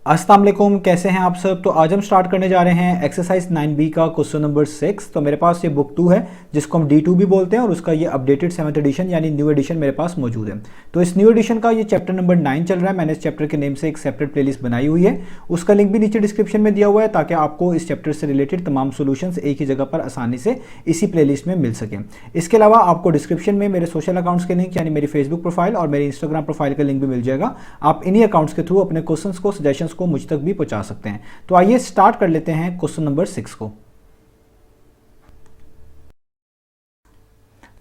अस्सलाम वालेकुम, कैसे हैं आप सब। तो आज हम स्टार्ट करने जा रहे हैं एक्सरसाइज 9B का क्वेश्चन नंबर 6। तो मेरे पास ये बुक 2 है जिसको हम D2 भी बोलते हैं और उसका ये अपडेटेड 7th एडिशन यानी न्यू एडिशन मेरे पास मौजूद है। तो इस न्यू एडिशन का ये चैप्टर नंबर 9 चल रहा है। मैंने इस चैप्टर के नेम से एक सेपरेट प्लेलिस्ट बनाई हुई है, उसका लिंक भी नीचे डिस्क्रिप्शन में दिया हुआ है ताकि आपको इस चैप्टर से रिलेटेड तमाम सोल्यूशंस एक ही जगह पर आसानी से इसी प्लेलिस्ट में मिल सकें। इसके अलावा आपको डिस्क्रिप्शन में मेरे सोशल अकाउंट्स के लिंक यानी मेरी फेसबुक प्रोफाइल और मेरी इंस्टाग्राम प्रोफाइल का लिंक भी मिल जाएगा। आप इन्हीं अकाउंट्स के थ्रू अपने क्वेश्चंस को, सजेशंस को मुझ तक भी पहुंचा सकते हैं। तो आइए स्टार्ट कर लेते हैं क्वेश्चन नंबर 6 को।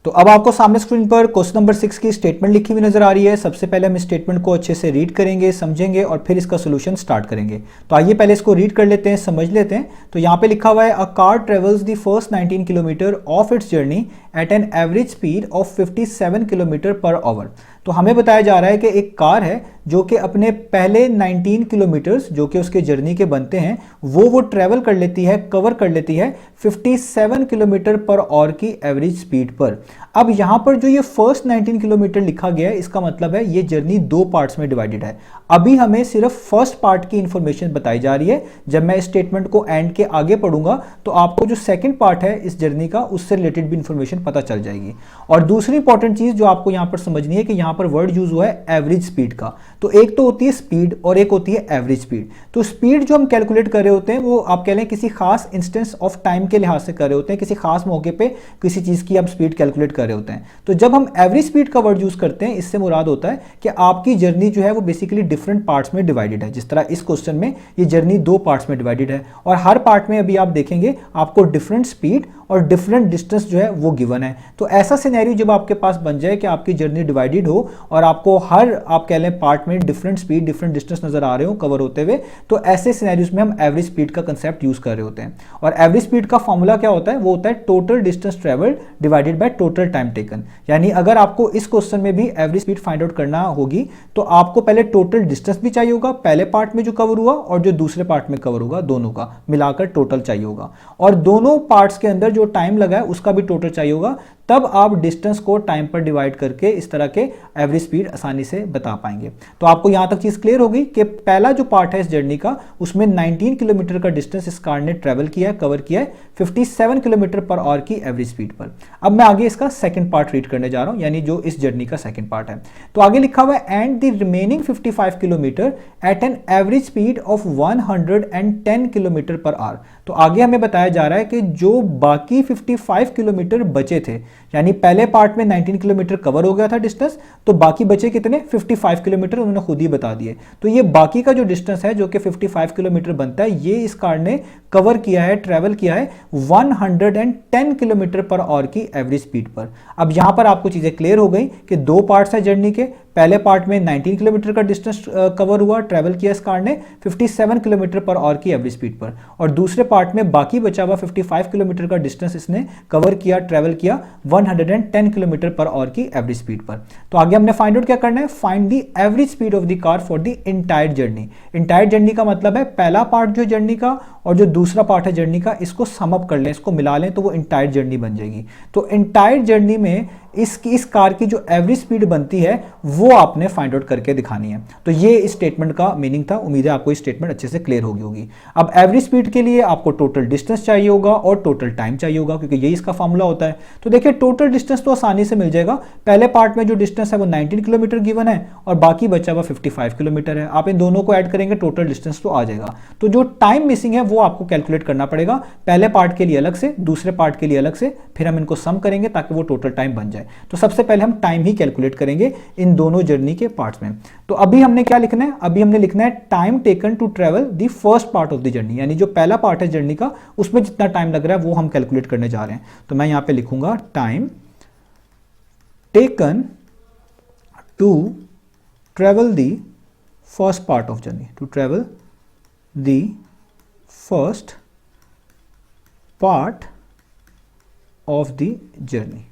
तो अब आपको सामने स्क्रीन पर क्वेश्चन नंबर 6 की स्टेटमेंट लिखी हुई नजर आ रही है। सबसे पहले हम इस स्टेटमेंट को अच्छे से रीड करेंगे, समझेंगे और फिर इसका सोल्यूशन स्टार्ट करेंगे। तो आइए पहले इसको रीड कर लेते हैं, समझ लेते हैं। तो यहाँ पे लिखा हुआ है a car travels the first 19 kilometre of its journey at an average speed of 57 kilometre per hour. तो हमें बताया जा रहा है कि एक कार है जो कि अपने पहले 19 किलोमीटर्स जो कि उसके जर्नी के बनते हैं वो ट्रेवल कर लेती है, कवर कर लेती है 57 किलोमीटर पर आवर की एवरेज स्पीड पर। अब यहां पर जो ये फर्स्ट 19 किलोमीटर लिखा गया है इसका मतलब है ये जर्नी दो पार्ट्स में डिवाइडेड है। अभी हमें सिर्फ फर्स्ट पार्ट की इंफॉर्मेशन बताई जा रही है। जब मैं इस स्टेटमेंट को एंड के आगे पढ़ूंगा तो आपको जो सेकंड पार्ट है इस जर्नी का उससे रिलेटेड भी इंफॉर्मेशन पता चल जाएगी। और दूसरी इंपॉर्टेंट चीज जो आपको यहां पर समझनी है कि यहां पर वर्ड यूज हुआ है एवरेज स्पीड का। तो एक तो होती है स्पीड और एक होती है एवरेज स्पीड। तो स्पीड जो हम कैलकुलेट कर रहे होते हैं वो आप कह लें किसी खास इंस्टेंस ऑफ टाइम के लिहाज से कर रहे होते हैं, किसी खास मौके पे किसी चीज की हम स्पीड कैलकुलेट कर रहे होते हैं। तो जब हम एवरेज स्पीड का वर्ड यूज करते हैं इससे मुराद होता है कि आपकी जर्नी जो है वो बेसिकली डिफरेंट पार्ट्स में डिवाइडेड है। जिस तरह इस क्वेश्चन में ये जर्नी दो पार्ट्स में डिवाइडेड है और हर पार्ट में अभी आप देखेंगे आपको डिफरेंट स्पीड और डिफरेंट डिस्टेंस जो है वो गिवन है। तो ऐसा सिनेरियो जब आपके पास बन जाए कि आपकी जर्नी डिवाइडेड हो और आपको हर आप कह लें पार्ट में डिफरेंट स्पीड, डिफरेंट डिस्टेंस नजर आ रहे हो कवर होते हुए, तो ऐसे सिनेरियोस में हम एवरेज स्पीड का कंसेप्ट यूज कर रहे होते हैं। और एवरेज स्पीड का फॉर्मूला क्या होता है? वो होता है total distance travelled divided by total time taken. यानी अगर आपको इस क्वेश्चन में भी एवरेज स्पीड फाइंड आउट करना होगी तो आपको पहले टोटल डिस्टेंस भी चाहिए होगा, पहले पार्ट में जो कवर हुआ और जो दूसरे पार्ट में कवर होगा, दोनों का मिलाकर टोटल चाहिए होगा। और दोनों पार्ट्स के अंदर जो टाइम लगा है उसका भी टोटल चाहिए होगा। तब आप डिस्टेंस को टाइम पर डिवाइड करके इस तरह के एवरेज स्पीड आसानी से बता पाएंगे। तो आपको यहां तक चीज क्लियर होगी कि पहला जो पार्ट है इस जर्नी का उसमें 19 किलोमीटर का डिस्टेंस इस कार ने ट्रेवल किया है, कवर किया है 57 किलोमीटर पर आवर की एवरेज स्पीड पर। अब मैं आगे इसका सेकंड पार्ट रीड करने जा रहा हूं, यानी जो इस जर्नी का सेकंड पार्ट है। तो आगे लिखा हुआ है and the remaining 55 kilometre at an average speed of 110 kilometre per hour. तो आगे हमें बताया जा रहा है कि जो बाकी 55 किलोमीटर बचे थे, यानी पहले पार्ट में 19 किलोमीटर कवर हो गया था डिस्टेंस, तो बाकी बचे कितने? 55 किलोमीटर उन्होंने खुद ही बता दिए। तो ये बाकी का जो डिस्टेंस है जो कि 55 किलोमीटर बनता है, ये इस कार ने कवर किया है, ट्रेवल किया है 110 किलोमीटर पर आवर की एवरेज स्पीड पर। अब यहां पर आपको चीजें क्लियर हो गई कि दो पार्ट्स है जर्नी के। पहले पार्ट में 19 किलोमीटर का डिस्टेंस कवर हुआ, ट्रेवल किया इस कार ने 57 किलोमीटर पर आवर की एवरेज स्पीड पर, और दूसरे पार्ट में बाकी बचा हुआ 55 किलोमीटर का डिस्टेंस इसने कवर किया, ट्रेवल किया 110 किलोमीटर पर आवर की एवरेज स्पीड पर। तो आगे हमने फाइंड आउट क्या करना है? Find the average speed of the car for the entire journey. Entire journey का मतलब है पहला पार्ट जो जर्नी का और जो दूसरा पार्ट है जर्नी का, इसको सम अप कर लें, इसको मिला लें तो वो इंटायर जर्नी बन जाएगी। तो इंटायर जर्नी में इस कार की जो एवरेज स्पीड बनती है वो आपने फाइंड आउट करके दिखानी है। तो ये इस स्टेटमेंट का मीनिंग था। उम्मीद है आपको इस स्टेटमेंट अच्छे से क्लियर होगी। अब एवरेज स्पीड के लिए आपको टोटल डिस्टेंस चाहिए होगा और टोटल टाइम चाहिए होगा, क्योंकि यही इसका फॉर्मूला होता है। तो देखिए टोटल डिस्टेंस तो आसानी से मिल जाएगा। पहले पार्ट में जो डिस्टेंस है वो 19 किलोमीटर गिवन है और बाकी बचा हुआ 55 किलोमीटर है। आप इन दोनों को ऐड करेंगे टोटल डिस्टेंस तो आ जाएगा। तो जो टाइम मिसिंग है वो आपको कैलकुलेट करना पड़ेगा, पहले पार्ट के लिए अलग से, दूसरे पार्ट के लिए अलग से, फिर हम इनको सम करेंगे ताकि वो टोटल टाइम बन जाए। तो सबसे पहले हम टाइम ही कैलकुलेट करेंगे इन दोनों जर्नी के पार्ट्स में। तो अभी हमने क्या लिखना है? अभी हमने लिखना है time taken to travel the first part of the journey, यानी जो पहला पार्ट है जर्नी का उसमें जितना टाइम लग रहा है वो हम कैलकुलेट करने जा रहे हैं। तो मैं यहां पे लिखूंगा time taken to travel the first part of journey, to travel the first part of the journey,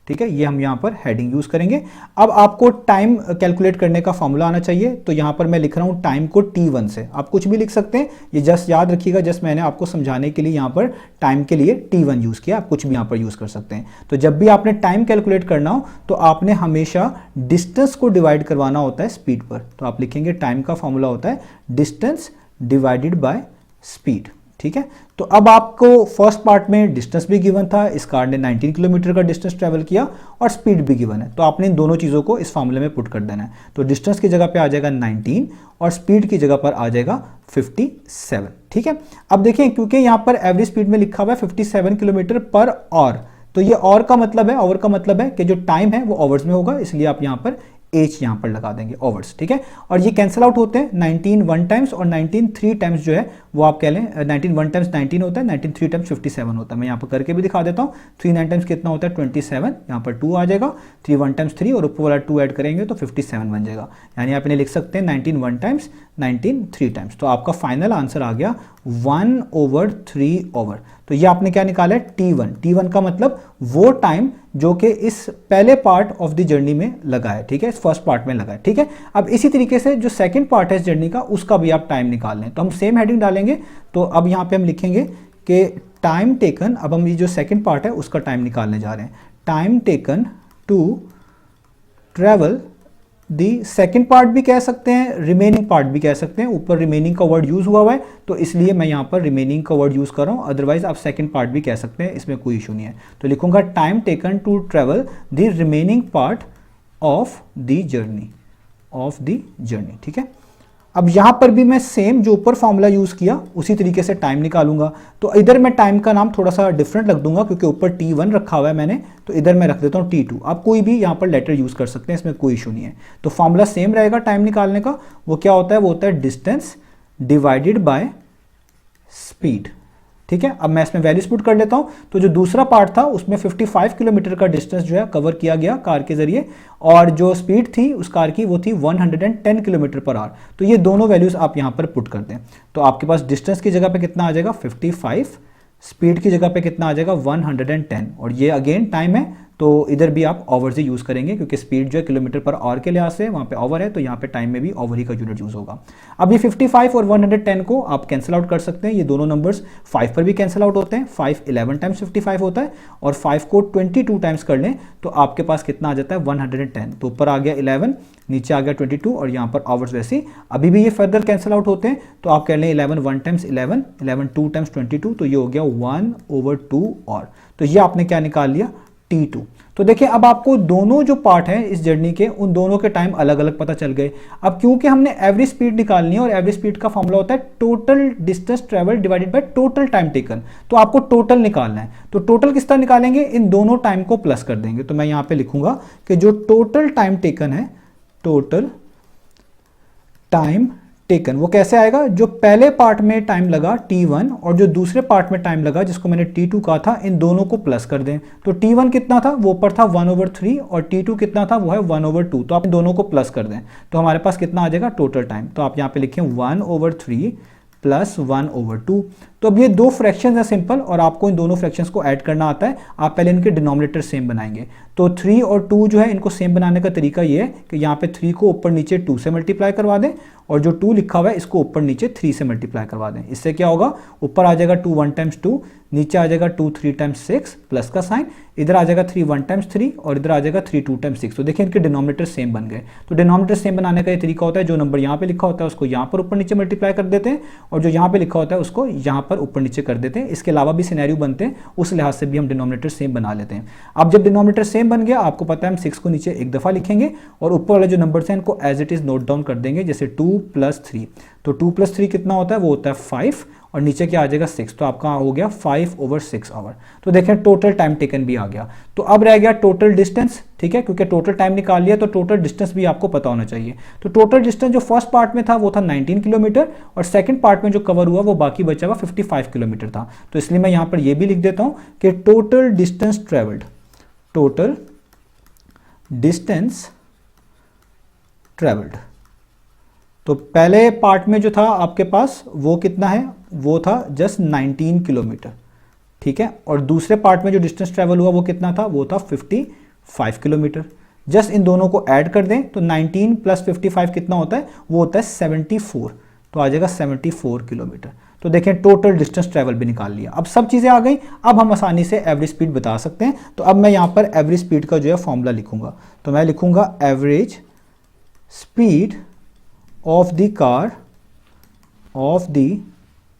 ठीक है, ये हम यहाँ पर हेडिंग यूज करेंगे। अब आपको टाइम कैलकुलेट करने का फॉर्मूला आना चाहिए, तो यहाँ पर मैं लिख रहा हूँ टाइम को T1 से। आप कुछ भी लिख सकते हैं, ये जस्ट याद रखिएगा, जस्ट मैंने आपको समझाने के लिए यहाँ पर टाइम के लिए T1 यूज किया, आप कुछ भी यहाँ पर यूज कर सकते हैं। तो जब भी आपने टाइम कैलकुलेट करना हो तो आपने हमेशा डिस्टेंस को डिवाइड करवाना होता है स्पीड पर। तो आप लिखेंगे टाइम का फॉर्मूला होता है डिस्टेंस डिवाइडेड बाय स्पीड, ठीक है। तो अब आपको फर्स्ट पार्ट में डिस्टेंस भी गिवन था, इस कार ने 19 किलोमीटर का डिस्टेंस ट्रेवल किया और स्पीड भी गिवन है, तो आपने इन दोनों चीज़ों को इस फॉर्मूले में पुट कर देना है। तो डिस्टेंस की जगह पे आ जाएगा 19 और स्पीड की जगह पर आ जाएगा 57, ठीक है। अब देखें, क्योंकि यहाँ पर एवरेज स्पीड में लिखा हुआ है 57 किलोमीटर पर आवर, तो ये और का मतलब है, ओवर का मतलब है कि जो टाइम है वो आवर्स में होगा, इसलिए आप यहाँ पर एच यहां पर लगा देंगे, ओवर्स, ठीक है। और ये कैंसिल आउट होते हैं, 19 वन टाइम्स और 19 थ्री टाइम्स जो है वो आप कह लें 19 वन टाइम्स 19 होता है, 19 थ्री टाइम्स 57 होता है। मैं यहाँ पर करके भी दिखा देता हूँ, 3 9 टाइम्स कितना होता है 27, यहाँ पर 2 आ जाएगा, 3 वन टाइम्स 3 और ऊपर वाला 2 ऐड करेंगे तो 57 बन जाएगा। यानी आप इन्हें लिख सकते हैं 19 वन टाइम्स 19 थ्री टाइम्स। तो आपका फाइनल आंसर आ गया 1/3 ओवर। तो ये आपने क्या निकाला है T1। T1 का मतलब वो टाइम जो कि इस पहले पार्ट ऑफ द जर्नी में लगा है, ठीक है, इस फर्स्ट पार्ट में लगा है, ठीक है। अब इसी तरीके से जो सेकंड पार्ट है इस जर्नी का, उसका भी आप टाइम निकाल लें। तो हम सेम हेडिंग डालेंगे, तो अब यहाँ पे हम लिखेंगे कि टाइम टेकन, अब हम ये जो सेकंड पार्ट है उसका टाइम निकालने जा रहे हैं। Time taken to travel the second part भी कह सकते हैं, रिमेनिंग पार्ट भी कह सकते हैं, ऊपर रिमेनिंग का वर्ड यूज हुआ है तो इसलिए मैं यहाँ पर रिमेनिंग का वर्ड यूज कर रहा हूँ, अदरवाइज आप सेकेंड पार्ट भी कह सकते हैं, इसमें कोई इशू नहीं है। तो लिखूंगा time taken to travel the remaining part of the journey, ठीक है। अब यहां पर भी मैं सेम जो ऊपर फॉर्मूला यूज किया उसी तरीके से टाइम निकालूंगा। तो इधर मैं टाइम का नाम थोड़ा सा डिफरेंट रख दूंगा क्योंकि ऊपर T1 रखा हुआ है मैंने, तो इधर मैं रख देता हूं T2। आप कोई भी यहां पर लेटर यूज कर सकते हैं, इसमें कोई इशू नहीं है। तो फॉर्मूला सेम रहेगा टाइम निकालने का, वो क्या होता है, वो होता है डिस्टेंस डिवाइडेड बाय स्पीड, ठीक है। अब मैं इसमें वैल्यूज पुट कर लेता हूं। तो जो दूसरा पार्ट था उसमें 55 किलोमीटर का डिस्टेंस जो है कवर किया गया कार के जरिए, और जो स्पीड थी उस कार की वो थी 110 किलोमीटर पर आवर। तो ये दोनों वैल्यूज आप यहां पर पुट कर दें, तो आपके पास डिस्टेंस की जगह पे कितना आ जाएगा 55, स्पीड की जगह पे कितना आ जाएगा 110, और ये अगेन टाइम है तो इधर भी आप ओवर ही यूज करेंगे क्योंकि स्पीड जो है किलोमीटर पर आवर के लिहाज से वहां पे ओवर है, तो यहाँ पे टाइम में भी ओवर ही का यूनिट यूज होगा। अब ये 55 और 110 को आप कैंसिल आउट कर सकते हैं, ये दोनों नंबर्स 5 पर भी कैंसिल आउट होते हैं। 5 11 टाइम्स 55 होता है और 5 को 22 टाइम्स कर लें तो आपके पास कितना आ जाता है 110। तो ऊपर आ गया 11, नीचे आ गया 22 और यहाँ पर आवर्स वैसे अभी भी ये फर्दर कैंसिल आउट होते हैं, तो आप कह लें 11 1 टाइम्स 11, 11 2 टाइम्स 22, तो ये हो गया 1/2 और। तो ये आपने क्या निकाल लिया T2। तो देखिए अब आपको दोनों जो पार्ट हैं इस जर्नी के उन दोनों के टाइम अलग अलग पता चल गए। अब क्योंकि हमने एवरेज स्पीड निकालनी है और एवरेज स्पीड का फॉर्मूला होता है total distance travel divided by total time taken, तो आपको टोटल निकालना है। तो टोटल किस तरह निकालेंगे, इन दोनों टाइम को प्लस कर देंगे। तो मैं यहां पे लिखूंगा कि जो टोटल टाइम टेकन है, टोटल टाइम टेकन वो कैसे आएगा, जो पहले पार्ट में टाइम लगा T1 और जो दूसरे पार्ट में टाइम लगा जिसको मैंने T2 कहा था, इन दोनों को प्लस कर दें। तो T1 कितना था, वो ऊपर था 1/3 और T2 कितना था, वो है 1/2। तो आप इन दोनों को प्लस कर दें तो हमारे पास कितना आ जाएगा टोटल टाइम। तो आप यहाँ पे लिखें 1/3 प्लस 1/2। तो अब ये दो फ्रैक्शंस हैं सिंपल, और आपको इन दोनों फ्रैक्शंस को ऐड करना आता है। आप पहले इनके डिनोमिनेटर सेम बनाएंगे। तो 3 और 2 जो है इनको सेम बनाने का तरीका ये है कि यहाँ पे 3 को ऊपर नीचे 2 से मल्टीप्लाई करवा दें और जो 2 लिखा हुआ है इसको ऊपर नीचे 3 से मल्टीप्लाई करवा दें। इससे क्या होगा, ऊपर आ जाएगा 2 1 टाइम्स 2, नीचे आ जाएगा 2 3 टाइम्स 6 प्लस का साइन, इधर आ जाएगा 3 1 टाइम्स 3 और इधर आ जाएगा 3 2 टाइम्स 6। तो देखिए इनके डिनोमिनेटर सेम बन गए। तो डिनोमिनेटर सेम बनाने का ये तरीका होता है, जो नंबर यहाँ पे लिखा होता है उसको यहाँ पर ऊपर नीचे मल्टीप्लाई कर देते हैं और जो यहाँ पे लिखा होता है उसको यहाँ पर ऊपर नीचे कर देते हैं। इसके अलावा भी सिनेरियो बनते हैं, उस लिहाज से भी हम डिनोमिनेटर सेम बना लेते हैं। अब जब डिनोमिनेटर सेम बन गया, आपको पता है हम 6 को नीचे एक दफा लिखेंगे और ऊपर वाले जो नंबर्स हैं इनको as it is note down कर देंगे, जैसे 2 + 3। तो 2 + 3 कितना होता है, वो होता है 5 और नीचे क्या आ जाएगा 6। तो आपका हो गया 5/6 आवर। तो देखें टोटल टाइम टेकन भी आ गया। तो अब रह गया टोटल डिस्टेंस, ठीक है, क्योंकि टोटल टाइम निकाल लिया तो टोटल डिस्टेंस भी आपको पता होना चाहिए। तो टोटल डिस्टेंस जो फर्स्ट पार्ट में था वो था 19 किलोमीटर और सेकंड पार्ट में जो कवर हुआ वो बाकी बचा हुआ 55 किलोमीटर था। तो इसलिए मैं यहां पर ये भी लिख देता हूं कि total distance travelled, total distance travelled, तो पहले पार्ट में जो था आपके पास वो कितना है, वो था जस्ट 19 किलोमीटर, ठीक है, और दूसरे पार्ट में जो डिस्टेंस ट्रेवल हुआ वो कितना था, वो था 55 5 किलोमीटर। जस्ट इन दोनों को ऐड कर दें तो 19 प्लस 55 कितना होता है, वो होता है 74, तो आ जाएगा 74 किलोमीटर। तो देखें टोटल डिस्टेंस ट्रैवल भी निकाल लिया। अब सब चीज़ें आ गई, अब हम आसानी से एवरेज स्पीड बता सकते हैं। तो अब मैं यहाँ पर एवरेज स्पीड का जो है फॉर्मूला लिखूंगा, तो मैं लिखूंगा average speed of the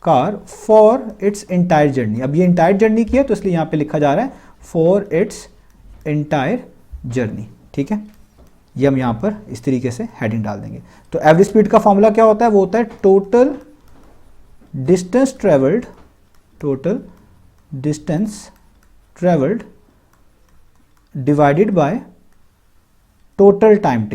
car for its entire journey. अब ये इंटायर जर्नी की है तो इसलिए यहाँ पे लिखा जा रहा है फॉर इट्स इंटायर जर्नी, ठीक है। ये हम यहाँ पर इस तरीके से हेडिंग डाल देंगे। तो एवरेज स्पीड का फॉर्मूला क्या होता है, वो होता है total distance travelled divided by total time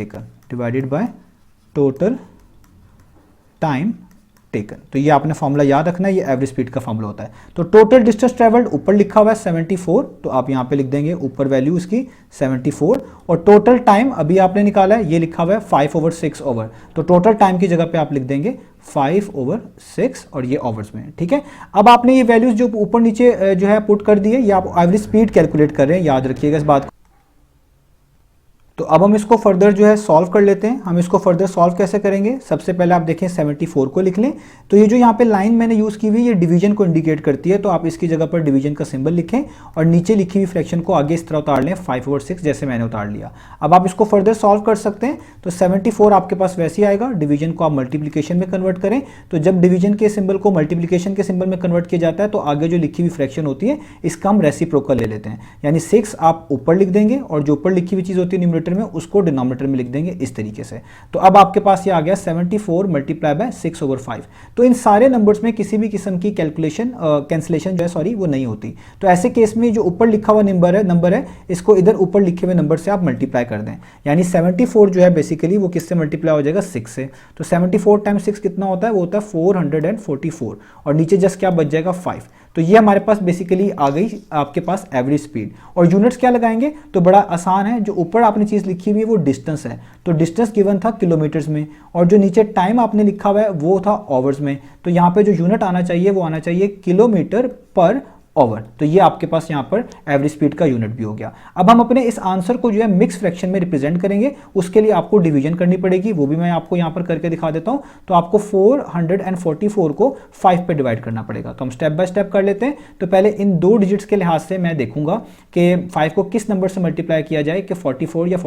taken. तो ये आपने फॉर्मूला याद रखना है, ये एवरेज स्पीड का फॉर्मूला होता है। तो टोटल डिस्टेंस ट्रेवल्ड ऊपर लिखा हुआ है 74, तो आप यहाँ पे लिख देंगे ऊपर वैल्यू उसकी 74, और टोटल टाइम अभी आपने निकाला है, ये लिखा हुआ है 5/6 ओवर, तो टोटल टाइम की जगह पे आप लिख देंगे 5/6 और ये ओवर्स में, ठीक है। अब आपने ये वैल्यूज जो ऊपर नीचे जो है पुट कर दी है, ये आप एवरेज स्पीड कैलकुलेट कर रहे हैं, याद रखिएगा इस बात को। तो अब हम इसको फर्दर जो है सॉल्व कर लेते हैं। हम इसको फर्दर सॉल्व कैसे करेंगे, सबसे पहले आप देखें 74 को लिख लें। तो ये जो यहाँ पे लाइन मैंने यूज़ की हुई ये डिवीजन को इंडिकेट करती है, तो आप इसकी जगह पर डिवीजन का सिंबल लिखें और नीचे लिखी हुई फ्रैक्शन को आगे इस तरह उतार लें 5/6 जैसे मैंने उतार लिया। अब आप इसको फर्दर सॉल्व कर सकते हैं। तो 74 आपके पास वैसे ही आएगा, डिवीजन को आप मल्टीप्लीकेशन में कन्वर्ट करें, तो जब डिवीजन के सिंबल को मल्टीप्लीकेशन के सिंबल में कन्वर्ट किया जाता है तो आगे जो लिखी हुई फ्रैक्शन होती है इसका हम रेसिप्रोकल ले लेते हैं, यानी 6 आप ऊपर लिख देंगे और जो ऊपर लिखी हुई चीज़ होती है न्यूमरेटर में उसको डिनोमिनेटर में लिख देंगे इस तरीके से। तो अब आपके पास ये आ गया 74 मल्टीप्लाई बाय 6/5। तो इन सारे नंबर्स में किसी भी किस्म की कैंसिलेशन जो है सॉरी वो नहीं होती। तो ऐसे केस में जो ऊपर लिखा हुआ नंबर है इसको इधर ऊपर लिखे हुए नंबर से आप मल्टीप्लाई कर दें, यानी 74 जो है बेसिकली वो किससे मल्टीप्लाई हो जाएगा 6 से। तो 74 टाइम्स 6 कितना होता है, वो होता है 444 और नीचे जस्ट क्या बच जाएगा 5। तो ये हमारे पास बेसिकली आ गई आपके पास एवरेज स्पीड। और यूनिट्स क्या लगाएंगे, तो बड़ा आसान है, जो ऊपर आपने चीज़ लिखी हुई है वो डिस्टेंस है, तो डिस्टेंस गिवन था किलोमीटर्स में, और जो नीचे टाइम आपने लिखा हुआ है वो था आवर्स में। तो यहाँ पे जो यूनिट आना चाहिए वो आना चाहिए किलोमीटर पर ओवर। तो ये आपके पास यहाँ पर एवरेज स्पीड का यूनिट भी हो गया। अब हम अपने इस आंसर को जो है मिक्स फ्रैक्शन में रिप्रेजेंट करेंगे, उसके लिए आपको डिवीजन करनी पड़ेगी, वो भी मैं आपको यहाँ पर करके दिखा देता हूँ। तो आपको 444 को 5 पे डिवाइड करना पड़ेगा। तो हम स्टेप बाय स्टेप कर लेते हैं। तो पहले इन दो डिजिट्स के लिहाज से मैं देखूंगा कि 5 को किस नंबर से मल्टीप्लाई किया जाए कि 44 या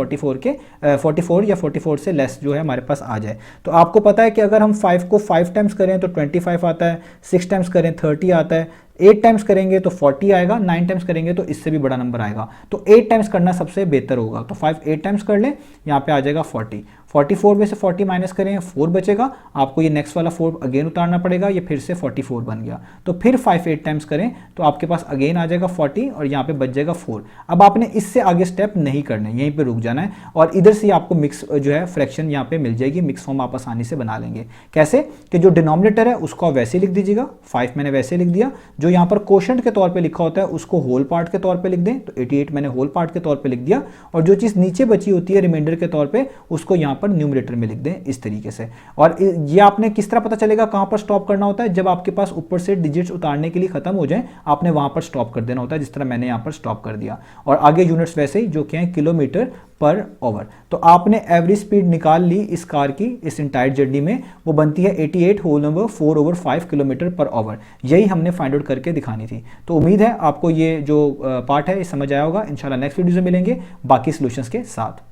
44 से लेस जो है हमारे पास आ जाए। तो आपको पता है कि अगर हम 5 को 5 टाइम्स करें तो 25 आता है, 6 टाइम्स करें 30 आता है, 8 टाइम्स करेंगे तो 40 आएगा, 9 टाइम्स करेंगे तो इससे भी बड़ा नंबर आएगा। तो 8 टाइम्स करना सबसे बेहतर होगा। तो 5 8 टाइम्स कर लें, यहाँ पे आ जाएगा 40। 44 में से 40 माइनस करें 4 बचेगा, आपको ये नेक्स्ट वाला 4 अगेन उतारना पड़ेगा, ये फिर से 44 बन गया। तो फिर 5 8 टाइम्स करें तो आपके पास अगेन आ जाएगा 40 और यहाँ पे बच जाएगा 4। अब आपने इससे आगे स्टेप नहीं करना है, यहीं पे रुक जाना है और इधर से आपको मिक्स जो है फ्रैक्शन यहाँ पे मिल जाएगी। मिक्स फॉर्म आप आसानी से बना लेंगे। कैसे कि जो डिनोमिनेटर है उसको आप वैसे लिख दीजिएगा, 5 मैंने वैसे लिख दिया, जो यहाँ पर क्वोशंट के तौर पे लिखा होता है उसको होल पार्ट के तौर पे लिख दें, तो 88 मैंने होल पार्ट के तौर पे लिख दिया, और जो चीज़ नीचे बची होती है रिमाइंडर के तौर पे उसको यहाँ पर न्यूमरेटर में लिख दें इस तरीके से। और ये आपने किस तरह पता चलेगा कहाँ पर स्टॉप करना होता है, जब आपके पास ऊपर से डिजिट्स उतारने के लिए खत्म हो जाए आपने वहाँ पर स्टॉप कर देना होता है, जिस तरह मैंने यहाँ पर स्टॉप कर दिया। और आगे यूनिट्स वैसे ही जो कि हैं किलोमीटर पर ओवर। तो आपने एवरेज स्पीड निकाल ली इस कार की इस इंटायर जर्नी में, वो बनती है 88 होल नंबर 4/5 किलोमीटर पर ओवर। यही हमने फाइंड आउट करके दिखानी थी। तो उम्मीद है आपको ये जो पार्ट है समझ आया होगा। इंशाल्लाह नेक्स्ट वीडियो में मिलेंगे बाकी सॉल्यूशंस के साथ।